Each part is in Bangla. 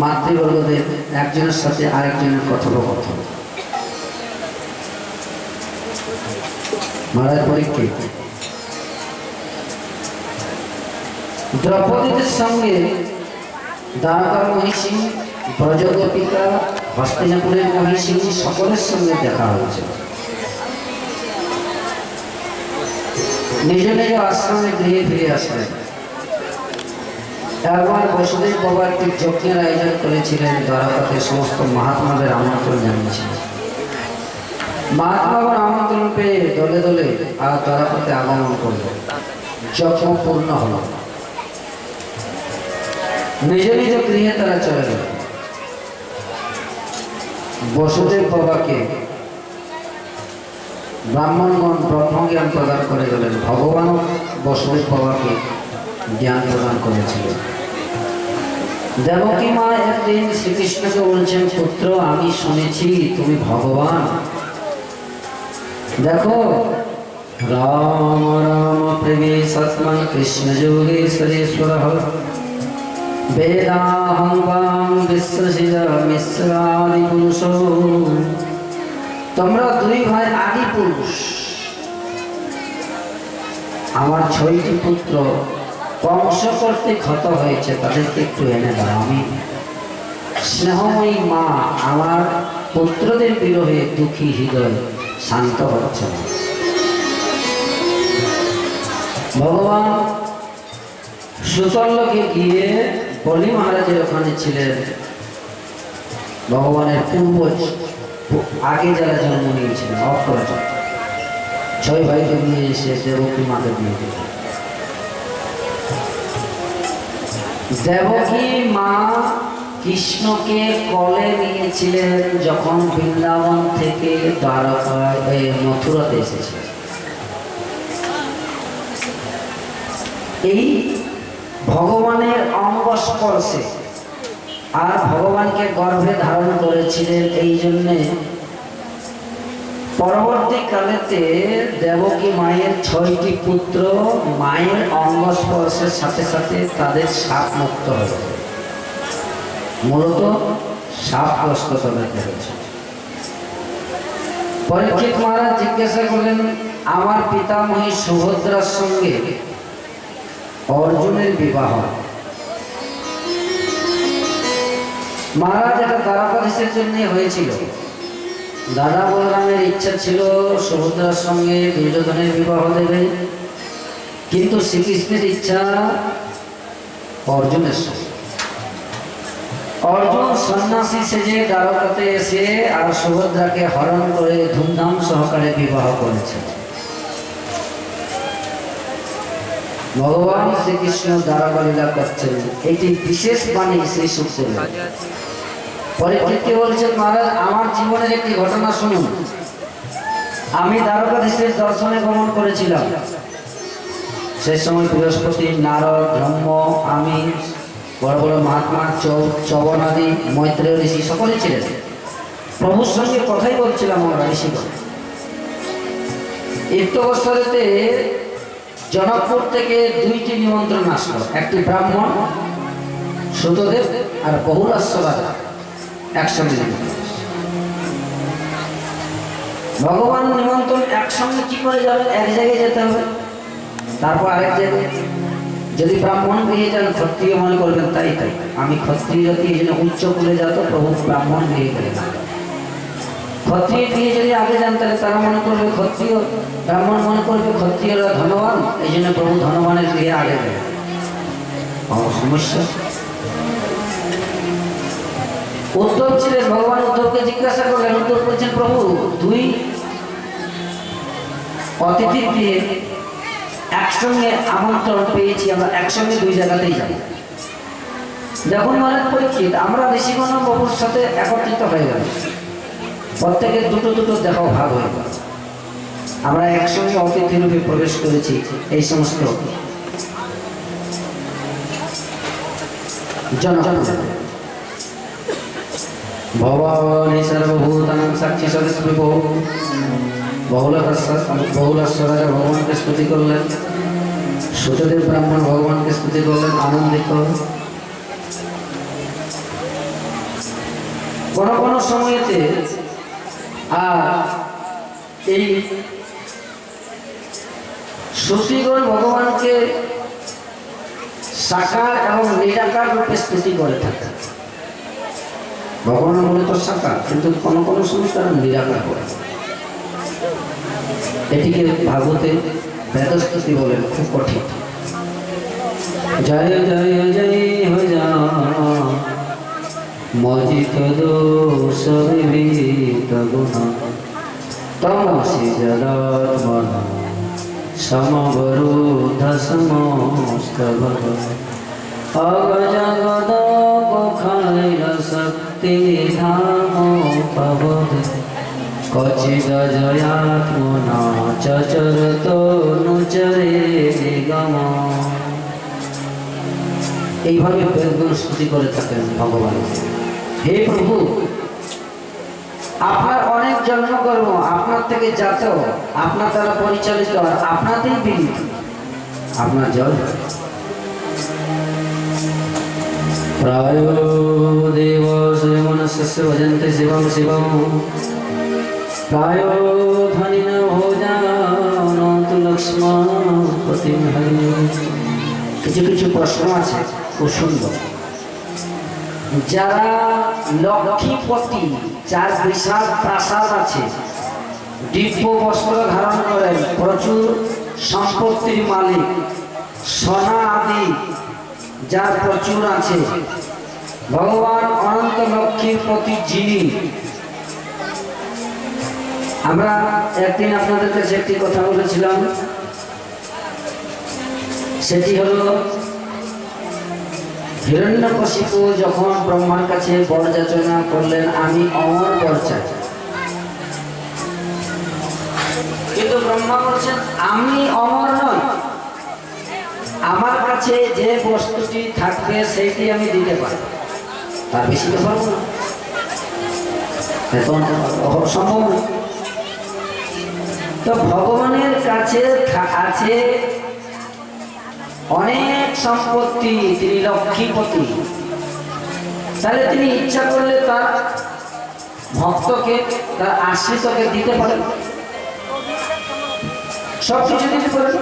মাতৃবর্গদের একজনের সাথে আরেকজনের কথোপকথন। মহারাজ পরীক্ষিত দ্রৌপদীদের সঙ্গে দ্বারকার মহিষী, ব্রজগোপিকা, হস্তিনাপুরের মহিষী সকলের সঙ্গে দেখা হয়েছে। নিজ নিজ আশ্রমে গৃহে ফিরে আসলেন। একবার বসুদেব বাবা একটি যজ্ঞের আয়োজন করেছিলেন। দ্বারকাতে সমস্ত মহাত্মাদের আমন্ত্রণ জানিয়েছিলেন। মহাত্মাগণ আমন্ত্রণ পেয়ে দলে দলে আর দ্বারকাতে আগমন করল। যজ্ঞ পূর্ণ হল। নিজ নিজ গৃহে তারা চলে গেল। বসুদেব বাবাকে ব্রাহ্মণগণ ব্রহ্মজ্ঞান প্রদান করে গেলেন। ভগবান বসুদেব বাবাকে জ্ঞান প্রদান করেছিলেন। দেবকী মা একদিন শ্রীকৃষ্ণকে বলছেন, পুত্র আমি শুনেছি তুমি ভগবান। দেখো, রাম রাম প্রেমে সৎমন কৃষ্ণ যোগেশ্বরেশ্বর বেদাহং বাং বিশ্বশির মিশ্রাদি পুরুষ। তোমরা দুই ভাই আদি পুরুষ। আমার 6টি পুত্র বংশ করতে ক্ষত হয়েছে, তাদেরকে একটু এনে দাও। আমি স্নেহময়ী মা আমার পুত্রদের বিরহে দুঃখী হৃদয় শান্ত হচ্ছে না। ভগবান সুতলকে গিয়ে বলি মহারাজের ওখানে ছিলেন। ভগবানের পূর্বজ আগে যারা জন্ম নিয়েছিলেন অপরাজ 6 ভাইকে নিয়ে এসে দেবকী মাকে দিয়ে দিল। দেবকী মা কৃষ্ণকে কোলে নিয়েছিলেন যখন বৃন্দাবন থেকে দ্বারকায় মথুরাতে এসেছিলেন। এই ভগবানের অঙ্গ স্পর্শে আর ভগবানকে গর্ভে ধারণ করেছিলেন। এই জন্যে পরবর্তীকালেতে দেবকী মায়ের 6টি পুত্র মায়ের অঙ্গ স্পর্শের সাথে সাথে তাদের সাপ মুক্ত হয়েছে। মূলত সাপগ্রস্ত তাদেরকে হয়েছে। পরীক্ষিত মহারাজ জিজ্ঞাসা করলেন, আমার পিতামহী সুভদ্রার সঙ্গে অর্জুনের বিবাহ। মহারাজ এটা দ্বারকাধীশের জন্য হয়েছিল। দাদা বলরামের ইচ্ছা ছিল সুভদ্রার সঙ্গে দুর্যোধনের বিবাহ দেবে, কিন্তু শ্রীকৃষ্ণের ইচ্ছা অর্জুনের সঙ্গে। অর্জুন সন্ন্যাসী সেজে দ্বারকাতে এসে আর সুভদ্রাকে হরণ করে ধুমধাম সহকারে বিবাহ করেছে। ভগবান শ্রীকৃষ্ণ দ্বারকা লীলা করছেন। এটি বিশেষ বাণী শ্রী সুখদেব। পরীক্ষিতকে বলছেন, মহারাজ আমার জীবনের একটি ঘটনা শুনুন। আমি দ্বারকাধীশের দর্শনে ভ্রমণ করেছিলাম। সেই সময় বৃহস্পতি, নারদ, ব্রহ্ম, আমি, বড় বড় মহাত্মা, চবনাদি, মৈত্রেয় ঋষি সকলে ছিলেন। প্রভুর সঙ্গে কথাই বলছিলাম আমরা ঋষিগণ। ইত্যবসরেতে জনকপুর থেকে 2টি নিমন্ত্রণ আসলো। একটি ব্রাহ্মণ সুতদেব আর বহুলাস্য রাজা একসঙ্গে। ভগবান নিমন্ত্রণ একসঙ্গে কি করে যাবেন? এক জায়গায় যেতে হবে, তারপর আরেক জায়গায়। যদি ব্রাহ্মণ গৃহে যান ক্ষত্রিয় মনে করবেন তাই তাই আমি ক্ষত্রিয় জাতি, এই জন্য উচ্চ কুলে যাত প্রভু ব্রাহ্মণ গৃহে গেলে না। ক্ষত্রিয় গৃহে যদি আগে যান তাহলে তারা মনে করবে ক্ষত্রিয়, ব্রাহ্মণ মনে করবে ক্ষত্রিয়রা ধনবান, এই জন্য প্রভু ধনবানের গৃহে আগে গেলেন। সমস্যা। উদ্ধব ছিলেন, ভগবান উদ্ধবকে জিজ্ঞাসা করলেন। উদ্ধব বলছেন, প্রভু 2 অতিথির গৃহে একসঙ্গে আমন্ত্রণ পেয়েছি, আমরা একসঙ্গে 2 জায়গাতেই যাব। যখন মহারাজ পরীক্ষিত আমরা ঋষিগণ প্রভুর সাথে একত্রিত হয়ে গেল, প্রত্যেকের দুটো দেখাও ভাগ হয়ে গেল। আমরা একসঙ্গে অতিথি রূপে প্রবেশ করেছি। এই সমস্ত জনগণ ভবানী সর্বভূতানাং সাক্ষী সদস্যবিভ বহুলাস্য রাজা ভগবানকে স্তুতি করলেন। সুতদেব ব্রাহ্মণ ভগবানকে স্তুতি করলেন। আনন্দিত কোনো সময়তে এই শ্রুতিগণ ভগবানকে সাকার এবং নিরাকার রূপে স্তুতি করে থাকে। ভগবান মূলত সাকার, কিন্তু কোনো সময় তারা নিরাকার করে। এটিকে ভাগবতে বেদস্তুতি বলেন, খুব কঠিন। জয় জয় জয় হজা মজিত দোষ বিবিধ গুণ তমসি জলাত্মন সমবরুদ্ধ সমস্ত ভগ অগজগদ কোখাইল শক্তি ধাম পবদ কচিদ জয়াত্মনা চচরত নুচরে নিগম। এইভাবে বেদগুণ স্তুতি করে থাকেন ভগবান। হে প্রভু, আপনার অনেক জন্মকর্ম আপনার থেকে জাত, আপনার দ্বারা পরিচালিত, আর আপনাতেই বিলীন। আপনার জল প্রায় দেব মনস্য ভজন্তে শিবম শিবম প্রায় ধনী ন ভোজানন্তু লক্ষ্মণপতি। কিছু কিছু প্রশ্ন আছে খুব সুন্দর। যারা লক্ষ্মীপতি, যার বিশাল প্রাসাদ আছে, দিব্য বস্ত্র ধারণ করেন, প্রচুর সম্পত্তির মালিক, সোনা আদি যার প্রচুর আছে, ভগবান অনন্ত লক্ষ্মীর প্রতি যিনি। আমরা একদিন আপনাদের কাছে একটি কথা বলেছিলাম, সেটি হলো হিরণ্যকশিপু যখন ব্রহ্মার কাছে বর যাচনা করলেন, আমি অমর বর চাই, কিন্তু ব্রহ্মা বলছেন আমি অমর নই, আমার কাছে যে বস্তুটি থাকবে সেইটি আমি দিতে পারব, তার বেশি তো পারবো না, এখন সম্ভব না। তো ভগবানের কাছে আছে অনেক সম্পত্তি, তিনি লক্ষ্মীপতি, তাহলে তিনি ইচ্ছা করলে তার ভক্তকে, তার আশ্রিতকে দিতে পারেন, সবকিছু দিতে পারেন,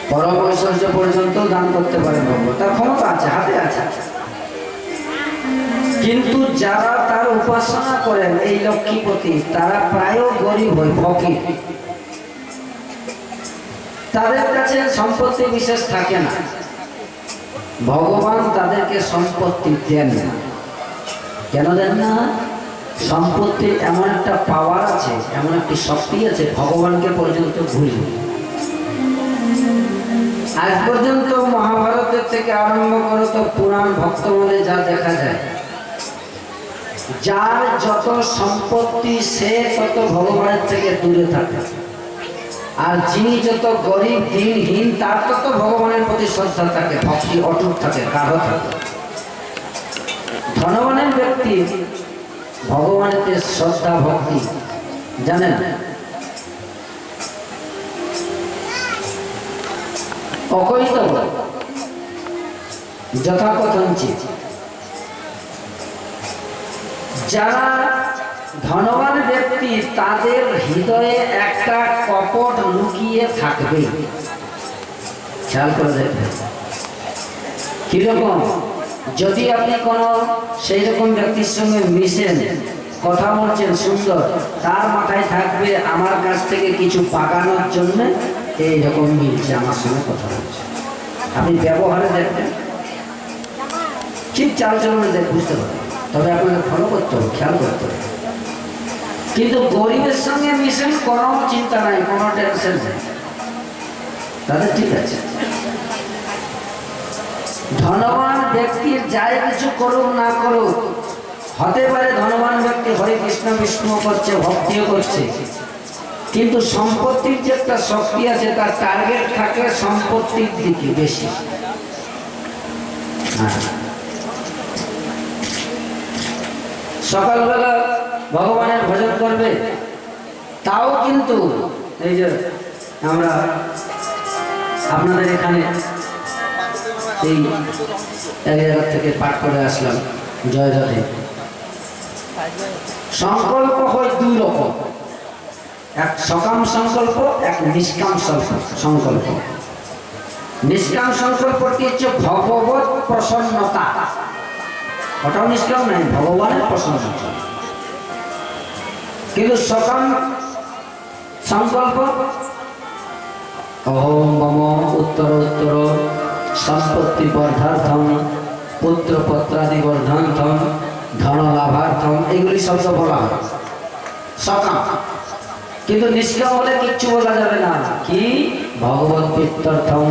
পরম ঐশ্বর্য পর্যন্ত দান করতে পারেন। ভগবান তার ক্ষমতা আছে, হাতে আছে। কিন্তু যারা তার উপাসনা করেন এই লক্ষ্মীপতি, তারা প্রায় গরিব হয়, ফকির, তাদের কাছে সম্পত্তি বিশেষ থাকে না। ভগবান তাদেরকে সম্পত্তি দেন না। কেন দেন না? সম্পত্তির এমন একটা পাওয়ার আছে, এমন একটি শক্তি আছে, ভগবানকে পর্যন্ত ভুলি। আজ পর্যন্ত মহাভারতের থেকে আরম্ভ করে তো পুরাণ ভক্ত বলে যা দেখা যায়, যার যত সম্পত্তি সে তত ভগবানের থেকে দূরে থাকে, আর যিনি যত গরিব দিনহীন তার তত ভগবানের প্রতি শ্রদ্ধা থাকে, ভক্তি অটুট থাকে, গাঢ় থাকে। ধনবানের ব্যক্তি ভগবানের শ্রদ্ধা ভক্তি জানেন, অকৈত যথাকথঞ্চিত। যারা ধনবান ব্যক্তি তাদের হৃদয়ে একটা কপট লুকিয়ে থাকবে, খেয়াল করে দেখবেন। কিরকম? যদি আপনি কোনো সেই রকম ব্যক্তির সঙ্গে মিশেন, কথা বলছেন সুন্দর, তার মাথায় থাকবে আমার কাছ থেকে কিছু পাকানোর জন্য এইরকম মিলছে, আমার সঙ্গে কথা বলছে। আপনি ব্যবহারে দেখবেন, ঠিক চালচলনে দেখ বুঝতে পারবেন, তবে আপনাকে ফলো করতে হবে, খেয়াল করতে হবে। কিন্তু গরিবের সঙ্গে মিশেন, কোনো চিন্তা নাই, কোনো টেনশন নেই, তাদের ঠিক আছে। ধনবান ব্যক্তির যাই কিছু করুক না করুক, হতে পারে ধনবান ব্যক্তি হরে কৃষ্ণ বিষ্ণু করছে, ভক্তিও করছে, কিন্তু সম্পত্তির যে একটা শক্তি আছে, তার টার্গেট থাকে সম্পত্তির দিকে বেশি। সকালবেলা ভগবানের ভজন করবে, তাও কিন্তু এই যে আমরা আপনাদের এখানে এই এক জায়গা থেকে পাঠ করে আসলাম, জয় রাধে, সংকল্প হয় দুই রকম, এক সকাম সংকল্প, এক নিষ্কাম সংকল্প। নিষ্কাম সংকল্পটি হচ্ছে ভগবত প্রসন্নতা, ওটাও নিষ্কাম নাই, ভগবানের প্রসন্নতা। কিন্তু সকাম সংকল্প অহম মম উত্তর উত্তর সম্পত্তি বর্ধার্থম পুত্র পত্রাদি বর্ধার্থম ধন লাভার্থম, এগুলি শব্দ বলা হয় সকাম। কিন্তু নিষ্কাম হলে কিচ্ছু বলা যাবে না, কি ভগবত প্রীত্যর্থম,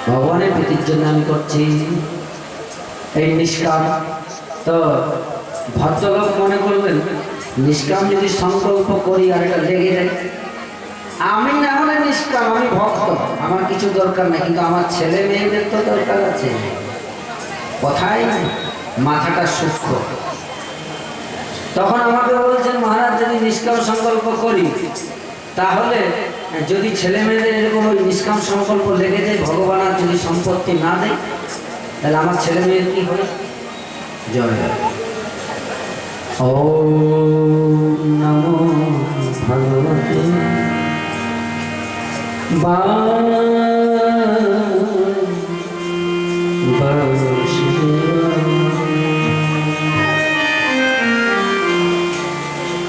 ভগবানের প্রীতির জন্য আমি করছি, এই নিষ্কাম। তো ভদ্রলোক মনে করবেন নিষ্কাম যদি সংকল্প করি আর এটা লেগে যায়, আমি না হলে নিষ্কাম, আমি ভক্ত, আমার কিছু দরকার নেই, কিন্তু আমার ছেলে মেয়েদের তো দরকার আছে। কথাই মাথাটা সূক্ষ্ম। তখন আমাকে বলছেন মহারাজ যদি নিষ্কাম সংকল্প করি, তাহলে যদি ছেলে মেয়েদের এরকম ওই নিষ্কাম সংকল্প লেগে যায়, ভগবান আর যদি সম্পত্তি না দেয়, তাহলে আমার ছেলে মেয়ের কি হবে? জয় ওম নমো ভগবতে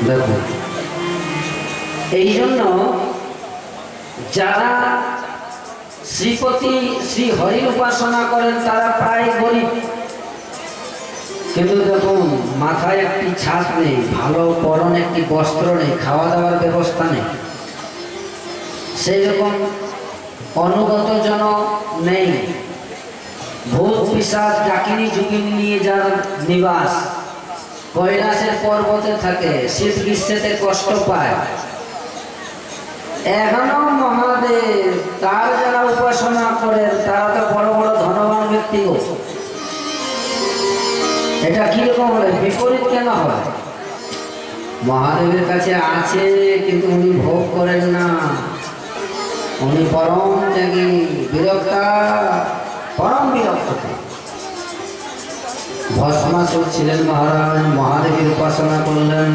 দেখো, এই জন্য যারা শ্রীপতি শ্রী হরির উপাসনা করেন তারা প্রায় গরিব, কিন্তু দেখুন মাথায় একটি ছাদ নেই, ভালো পরন একটি বস্ত্র নেই, খাওয়া দাওয়ার ব্যবস্থা নেই, সেই রকম অনুগত জন নেই, ভূত পিশাচ ডাকিনী যুগিনী নিয়ে যার নিবাস, কৈলাসের পর্বতে থাকে, শীত গ্রীষ্মেতে কষ্ট পায়, এখনো মহাদেব তার যারা উপাসনা করেন তারা তো বড় বড় ধনবান ব্যক্তি। এটা কিরকম হবে? বিপরীত কেন হয়? মহাদেবের কাছে আছে কিন্তু উনি ভোগ করেন না, উনি পরম ত্যাগী, বিরক্তা, পরম বিরক্ত। ভস্মাসুর ছিলেন মহারাজ, মহাদেবের উপাসনা করলেন,